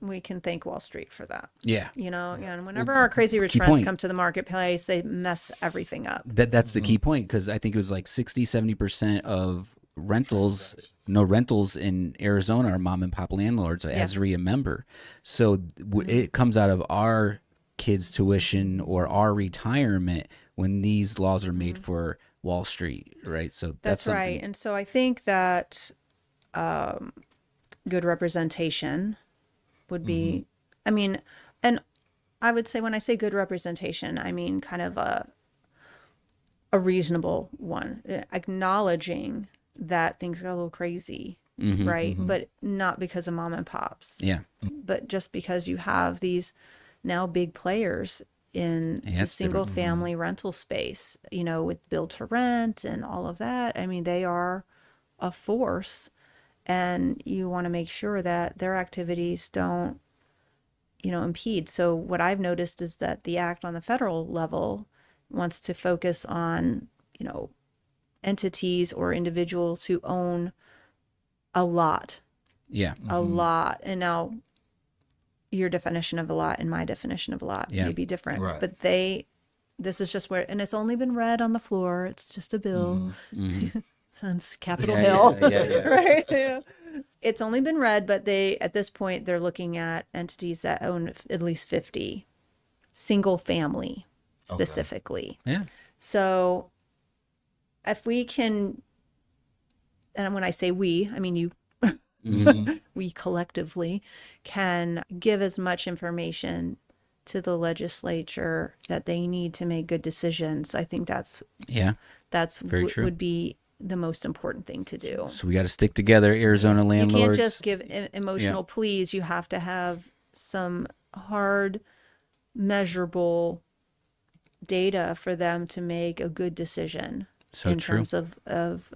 we can thank Wall Street for that. Yeah. And whenever our crazy rich Key friends point. come to the marketplace, they mess everything up. That's the key point, because I think it was like 60-70% of rentals in Arizona are mom and pop landlords, Yes. Azreia member. So it comes out of our kids' tuition or our retirement when these laws are made for Wall Street, right? So That's right. something. And so I think that good representation would be, I mean, and I would say when I say good representation, I mean kind of a reasonable one, acknowledging that things got a little crazy, right? But not because of mom and pops. Yeah. But just because you have these now big players in the single family rental space, with build to rent and all of that. I mean, they are a force, and you want to make sure that their activities don't, impede. So what I've noticed is that the act on the federal level wants to focus on, entities or individuals who own a lot. Yeah. A lot. And now your definition of a lot and my definition of a lot may be different. Right. But this is just where, and it's only been read on the floor. It's just a bill. Sounds Capitol Hill. Yeah. Right? Yeah. It's only been read, but at this point, they're looking at entities that own at least 50, single family specifically. Yeah. So if we can, and when I say we, I mean you, we collectively can give as much information to the legislature that they need to make good decisions. I think that's Very true. would be the most important thing to do. So we got to stick together, Arizona landlords. You can't just give emotional pleas. You have to have some hard, measurable data for them to make a good decision in terms of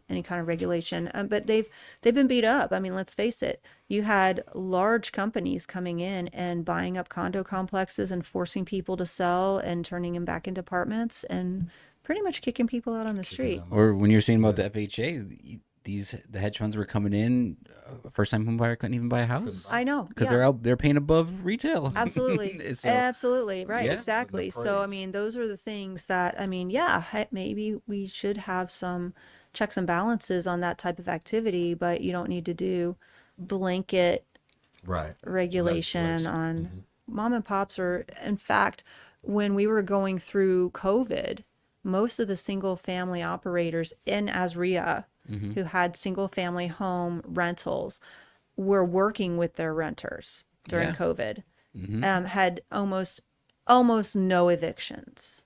any kind of regulation. But they've been beat up. I mean, let's face it. You had large companies coming in and buying up condo complexes and forcing people to sell and turning them back into apartments and pretty much kicking people out on the street. Or when you're saying about the FHA, the hedge funds were coming in, first time home buyer couldn't even buy a house. I know. Because they're paying above retail. Absolutely. So, Absolutely. Right. Yeah. Exactly. So, I mean, those are the things that, I mean, maybe we should have some checks and balances on that type of activity, but you don't need to do blanket regulation on mom and pops. Or, in fact, when we were going through COVID, most of the single family operators in Azreia who had single family home rentals were working with their renters during COVID, had almost no evictions.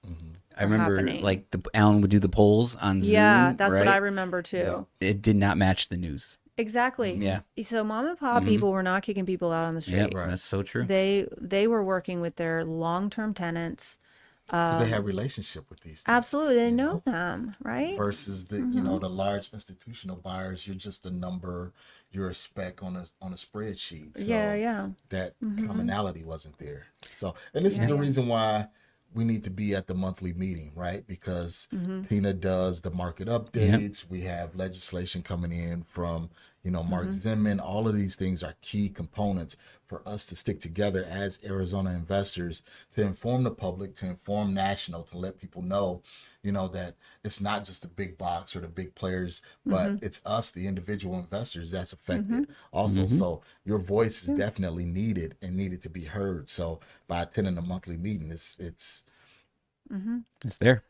I remember happening. like Alan would do the polls on Zoom. Yeah, that's right? what I remember too. Yeah. It did not match the news. Exactly. Yeah. So mom and pop people were not kicking people out on the street. Yeah, that's so true. They were working with their long-term tenants. Because they have relationship with these things, Absolutely. They know them, right? versus the the large institutional buyers. You're just a number, you're a speck on a spreadsheet. So Yeah. that commonality wasn't there. So, and this is the reason why we need to be at the monthly meeting, right? Because Tina does the market updates. We have legislation coming in from Mark Zimmerman. All of these things are key components for us to stick together as Arizona investors to inform the public, to inform national, to let people know, that it's not just the big box or the big players, but it's us, the individual investors, that's affected also. So your voice is definitely needed and needed to be heard. So by attending the monthly meeting, it's It's there.